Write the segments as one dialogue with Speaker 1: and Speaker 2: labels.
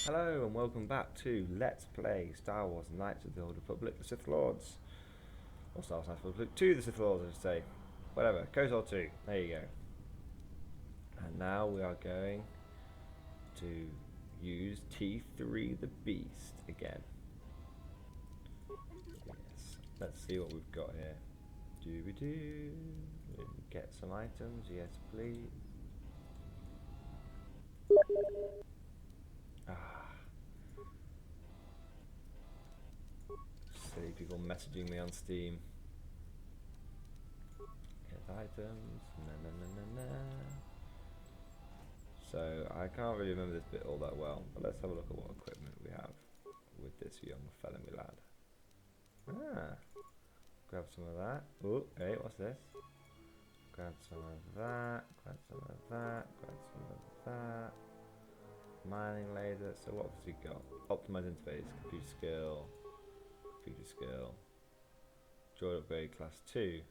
Speaker 1: Hello and welcome back to Let's Play Star Wars Knights of the Old Republic, the Sith Lords. Or Star Wars Knights of the Republic 2, the Sith Lords, I should say. Whatever, KOTOR 2, there you go. And now we are going to use T3 the Beast again. Yes, let's see what we've got here. Dooby-doo. Get some items, yes please. Silly people messaging me on Steam. Get items. So I can't really remember this bit all that well, but let's have a look at what equipment we have with this young felony lad. Grab some of that. Oh, hey, what's this? Grab some of that, grab some of that, grab some of that. Mining laser. So what have we got? Optimize interface, computer skill. Droid upgrade class 2.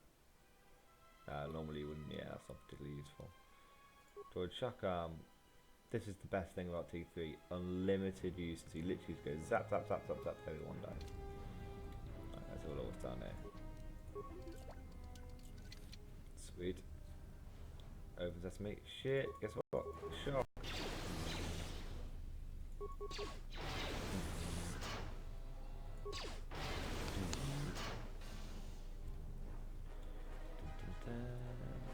Speaker 1: Normally you wouldn't, yeah, that's not particularly useful. Droid shock arm. This is the best thing about T3. Unlimited use. So you literally just go zap, zap, zap, zap, zap, everyone dies. Right, that's all what's down there. Sweet. Open sesame. Shit, guess what? Shock.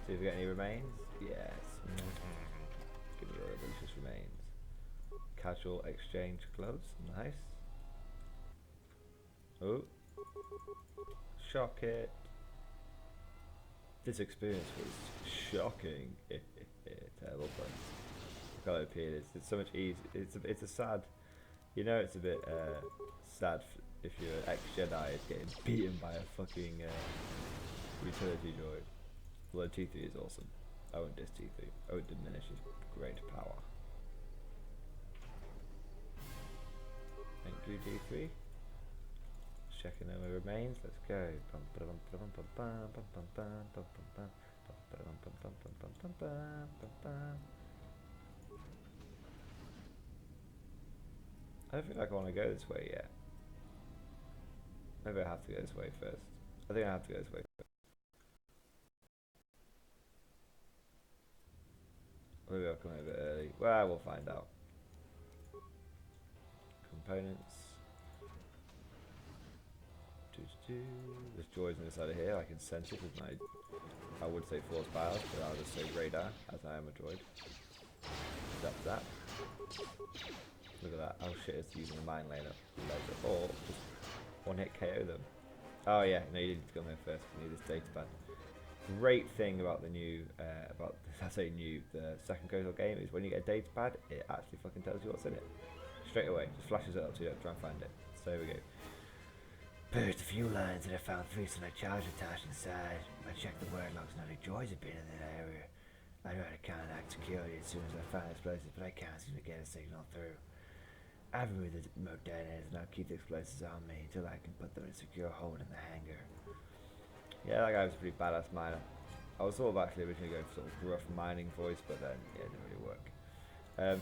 Speaker 1: See if we get any remains. Yes. Give me all the delicious remains. Casual exchange gloves. Nice. Oh. Shock it. This experience was shocking. Terrible place. Look how OP it is. It's so much easier. It's a sad. You know, it's a bit sad if you're an ex-Jedi getting beaten by a fucking utility droid. Although T3 is awesome. I won't diss T3. I won't diminish his great power. Thank you, T3. Checking over remains. Let's go. I don't feel like I want to go this way yet. Maybe I have to go this way first. I think I have to go this way first. Maybe I'll come in a bit early. Well, we'll find out. Components. There's droids on this side of here. I can sense it with my, I would say force powers, but I'll just say radar, as I am a droid. Zap. Look at that. Oh shit, it's using the mine laser. Or just one hit KO them. Oh yeah, no, you need to come here first. You need this data pad. Great thing about the new, the second KOTOR game is when you get a data pad, it actually fucking tells you what's in it. Straight away, just flashes it up so you don't try and find it. So here we go. Purged the fuel lines and I found 3 select charge attached inside. I checked the word logs and only droids had been in that area. I tried to contact security as soon as I found explosives, but I can't seem to get a signal through. I've removed the remote detonators and I'll keep the explosives on me until I can put them in a secure hold in the hangar. Yeah, that guy was a pretty badass miner. I was sort of actually originally going for sort of rough mining voice, but then yeah, it didn't really work.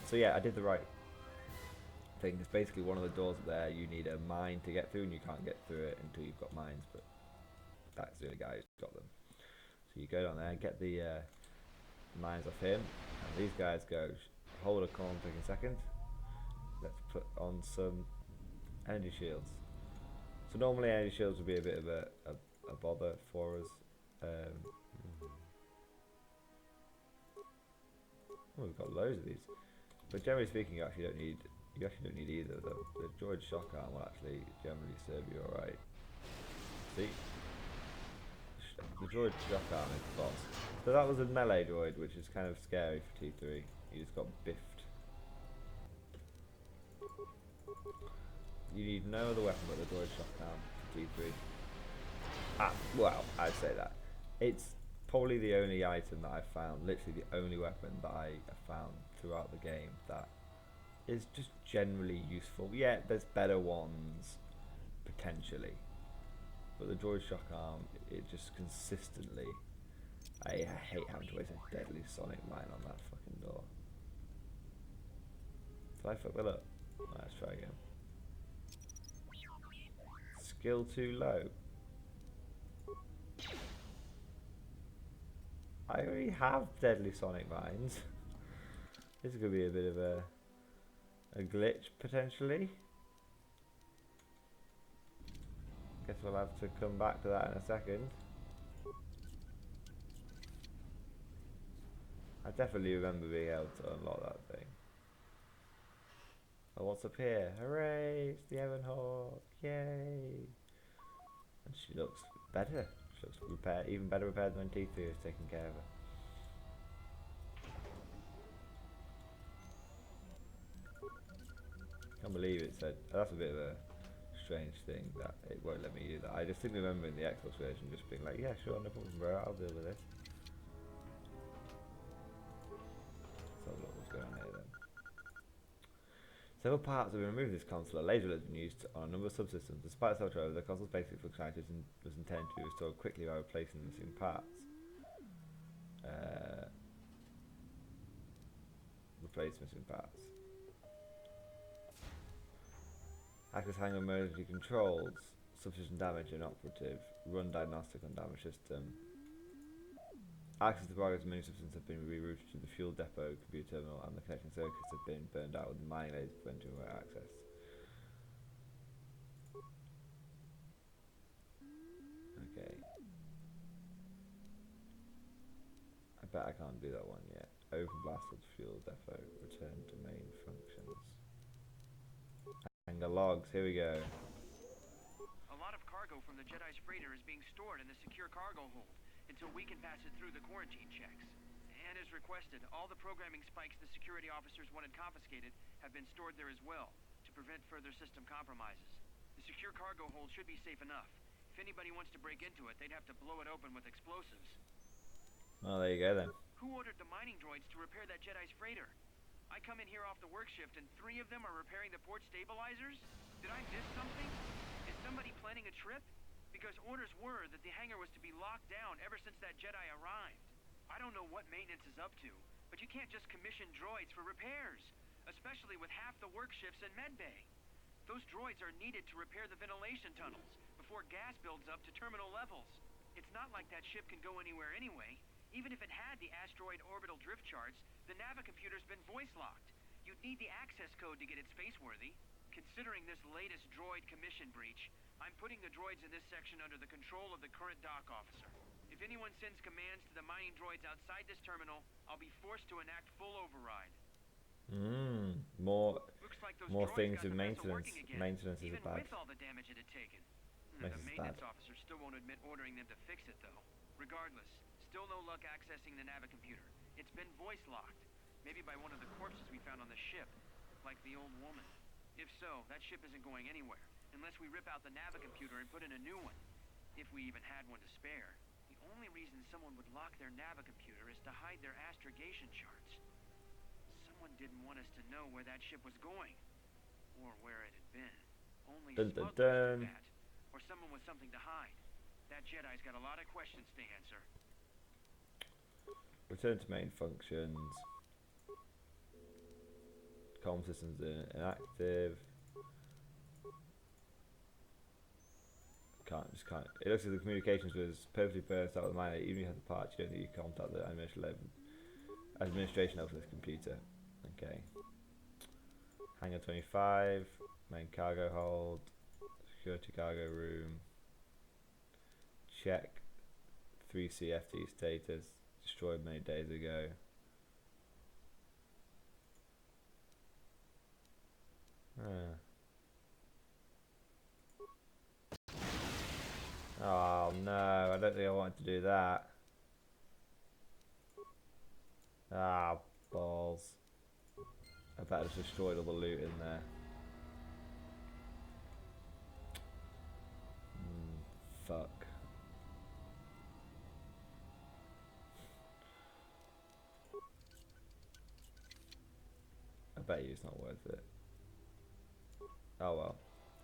Speaker 1: So yeah, I did the right thing. It's basically one of the doors there. You need a mine to get through, and you can't get through it until you've got mines. But that's the only guy who's got them. So you go down there, get the mines off him, and these guys go. Hold a column, take a second. Let's put on some energy shields. So normally energy shields would be a bit of a bother for us. Oh, we've got loads of these, but generally speaking, you actually don't need either. The droid shock arm will actually generally serve you alright. See, the droid shock arm is the boss. So that was a melee droid, which is kind of scary for T3. He just got biffed. You need no other weapon but the droid shock arm for T3. Well, I'd say that. It's probably the only item that I've found, literally the only weapon that I have found throughout the game that is just generally useful. Yeah, there's better ones, potentially. But the droid shock arm, it just consistently... I hate having to waste a deadly sonic mine on that fucking door. Did I fuck that up? Let's try again. Skill too low. I already have deadly sonic mines. This is going to be a bit of a glitch potentially. Guess we'll have to come back to that in a second. I definitely remember being able to unlock that thing. Oh, what's up here? Hooray! It's the Evan Hawk! Yay! And she looks better. She looks repaired, even better repaired than when T3 was taking care of her. Can't believe it said. That's a bit of a strange thing that it won't let me do that. I just think remember in the Xbox version just being like, yeah, sure, no problem, bro. I'll deal with this. So look what's going on here then. Several parts have been removed from this console. A laser has been used on a number of subsystems. Despite such errors, the console's basic functionality was intended to be restored quickly by replacing the missing parts. Replace missing parts. Access hangar emergency controls. Subsystem damage inoperative. Run diagnostic on damage system. Access to progress many subsystems have been rerouted to the fuel depot computer terminal, and the connecting circuits have been burned out with mining lasers preventing remote access. Okay. I bet I can't do that one yet. Open blasted fuel depot. Return to main functions. Hangar logs. Here we go.
Speaker 2: A lot of cargo from the Jedi's freighter is being stored in the secure cargo hold until we can pass it through the quarantine checks. And as requested, all the programming spikes the security officers wanted confiscated have been stored there as well, to prevent further system compromises. The secure cargo hold should be safe enough. If anybody wants to break into it, they'd have to blow it open with explosives.
Speaker 1: Well, there you go then.
Speaker 2: Who ordered the mining droids to repair that Jedi's freighter? I come in here off the work shift and 3 of them are repairing the port stabilizers? Did I miss something? Is somebody planning a trip? Because orders were that the hangar was to be locked down ever since that Jedi arrived. I don't know what maintenance is up to, but you can't just commission droids for repairs, especially with half the work shifts in medbay. Those droids are needed to repair the ventilation tunnels before gas builds up to terminal levels. It's not like that ship can go anywhere anyway. Even if it had the asteroid orbital drift charts, the navicomputer's been voice-locked. You'd need the access code to get it space-worthy. Considering this latest droid commission breach, I'm putting the droids in this section under the control of the current dock officer. If anyone sends commands to the mining droids outside this terminal, I'll be forced to enact full override.
Speaker 1: More things with maintenance. Maintenance is
Speaker 2: even
Speaker 1: bad.
Speaker 2: with all the damage it had taken. The
Speaker 1: Maintenance is
Speaker 2: maintenance
Speaker 1: bad.
Speaker 2: officer still won't admit ordering them to fix it, though. Regardless, still no luck accessing the navicomputer. It's been voice-locked. Maybe by one of the corpses we found on the ship, like the old woman. If so, that ship isn't going anywhere, unless we rip out the navicomputer and put in a new one. If we even had one to spare. The only reason someone would lock their navicomputer is to hide their astrogation charts. Someone didn't want us to know where that ship was going, or where it had been. Only smugglers do that, or someone with something to hide. That Jedi's got a lot of questions to answer.
Speaker 1: Return to main functions. Comm systems inactive. Can't. It looks like the communications was perfectly burst out of the miner. Even if you have the parts, you don't need to contact the administration of this computer. Okay. Hangar 25. Main cargo hold. Security cargo room. Check 3 CFD status. Destroyed many days ago. Oh no, I don't think I wanted to do that. Ah, balls. I bet I just destroyed all the loot in there. Fuck. I bet you it's not worth it. Oh well.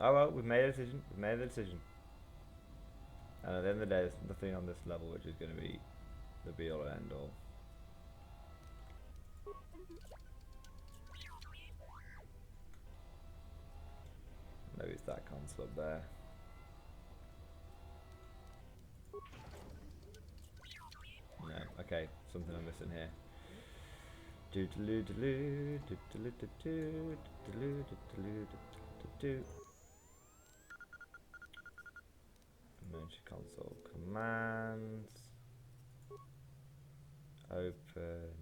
Speaker 1: Oh well, we've made a decision. We've made a decision. And at the end of the day, there's nothing on this level which is going to be the be all and end all. Maybe it's that console up there. No, okay, something I'm missing here. Emergency console commands. Open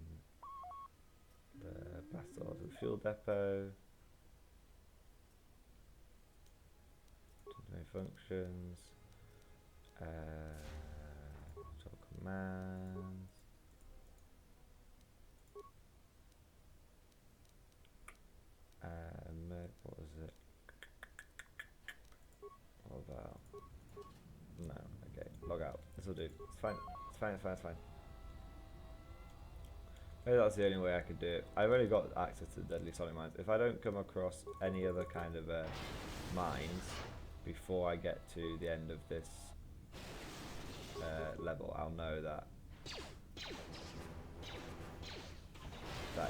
Speaker 1: the blast doors of the fuel depot. No functions. Control commands. What was it? Log out. No, okay. Log out. This will do. It's fine. It's fine. It's fine. It's fine. Maybe that's the only way I could do it. I've only got access to deadly sonic mines. If I don't come across any other kind of mines before I get to the end of this level, I'll know that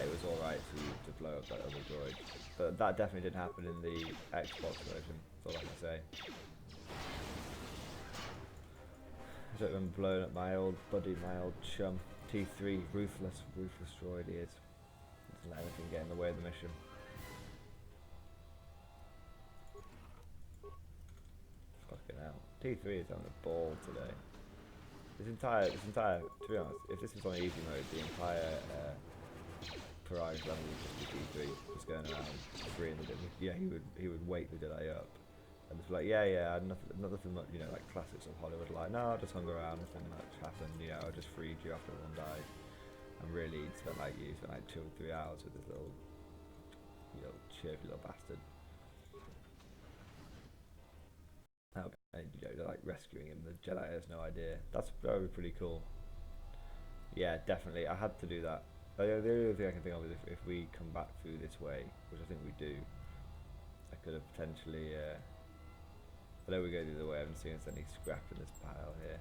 Speaker 1: it was alright to blow up that other droid. But that definitely didn't happen in the Xbox version, that's all I can say. I don't remember blowing up my old buddy, my old chum, T3, ruthless droid he is. Doesn't let anything get in the way of the mission. Fucking hell. T3 is having a ball today. This entire, to be honest, if this was on easy mode, the entire Parage level would just be T3, just going around freeing the Jedi. Yeah, he would wake the Jedi up and just be like, yeah, nothing much, you know, like classics of Hollywood, like, no, I just hung around, nothing much happened, you know, I just freed you after one died. And really, he spent like 2 or 3 hours with this little, chirpy little bastard. And they're like rescuing him. The Jedi has no idea. That would be pretty cool. Yeah, definitely. I had to do that. The only thing I can think of is if we come back through this way, which I think we do, I could have potentially. I know we go the other way. I haven't seen any scrap in this pile here.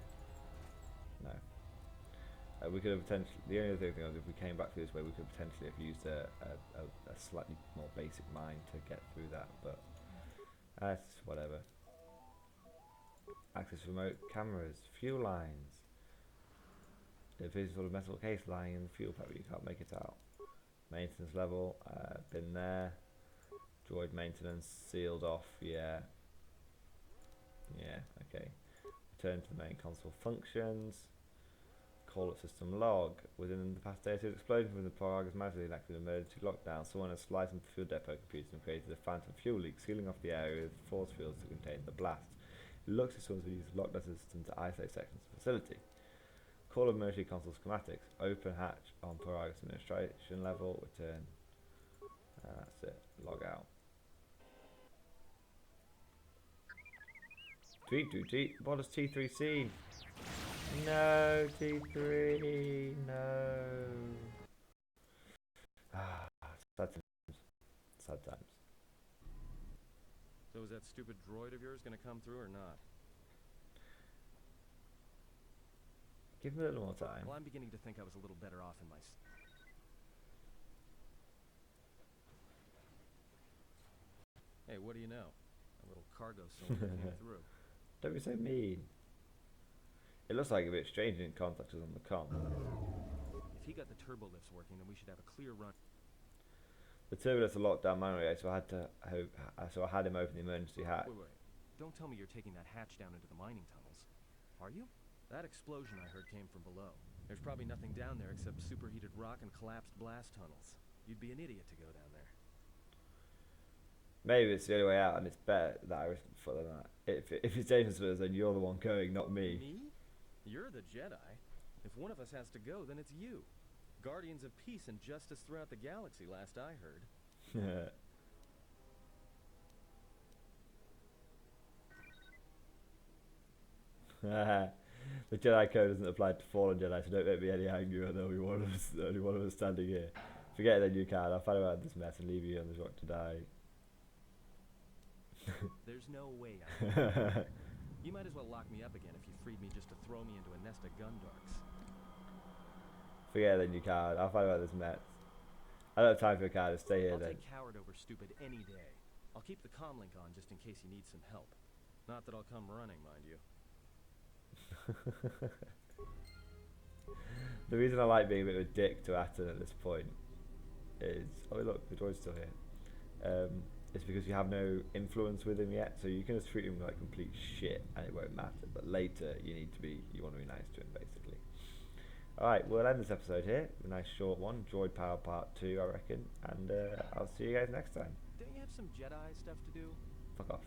Speaker 1: No. We could have potentially. The only other thing was if we came back through this way, we could potentially have used a slightly more basic mine to get through that. But that's whatever. Access remote cameras, fuel lines. The visible metal case lying in the fuel pipe, but you can't make it out. Maintenance level, been there. Droid maintenance sealed off, yeah. Yeah, okay. Return to the main console functions. Call up system log. Within the past day, an explosion from the Parag has magically enacted an emergency lockdown. Someone has sliced into the fuel depot computer and created a phantom fuel leak, sealing off the area with force fields to contain the blast. It looks as someone's used the lockdown system to isolate sections of the facility. Call of emergency console schematics. Open hatch on Parag's administration level. Return. That's it. Log out. Tweet. What does T3 see? No, T3. No. Sad times.
Speaker 3: So is that stupid droid of yours gonna come through or not?
Speaker 1: Give him a little more time.
Speaker 3: Well, I'm beginning to think I was a little better off in my... Hey, what do you know? A little cargo cylinder came through.
Speaker 1: Don't be so mean. It looks like a bit strange in contact us on the comm.
Speaker 3: If he got the turbo lifts working, then we should have a clear run.
Speaker 1: The turbo lifts are locked down manually, so I had him open the emergency hatch.
Speaker 3: Wait. Don't tell me you're taking that hatch down into the mining tunnels. Are you? That explosion I heard came from below. There's probably nothing down there except superheated rock and collapsed blast tunnels. You'd be an idiot to go down there.
Speaker 1: Maybe it's the only way out, and it's better that I risk for than that. If it's dangerous for us, then you're the one going, not me.
Speaker 3: Me? You're the Jedi. If one of us has to go, then it's you. Guardians of peace and justice throughout the galaxy, last I heard.
Speaker 1: The Jedi code doesn't apply to fallen Jedi, so don't make me any angrier. Only one of us standing here. Forget it then, you can. I'll find out this mess and leave you on this rock to die.
Speaker 3: There's no way I can. You might as well lock me up again if you freed me just to throw me into a nest of gundarks.
Speaker 1: Forget it then, you can. I'll find out this mess. I don't have time for a card. Stay here
Speaker 3: I'll
Speaker 1: then.
Speaker 3: take coward over stupid any day. I'll keep the comlink on just in case you need some help. Not that I'll come running, mind you.
Speaker 1: The reason I like being a bit of a dick to Atten at this point is, oh look, the droid's still here. It's because you have no influence with him yet, so you can just treat him like complete shit and it won't matter. But later, you want to be nice to him, basically. Alright, we'll end this episode here. A nice short one, Droid Power Part 2, I reckon. And I'll see you guys next time.
Speaker 3: Don't you have some Jedi stuff to do?
Speaker 1: Fuck off.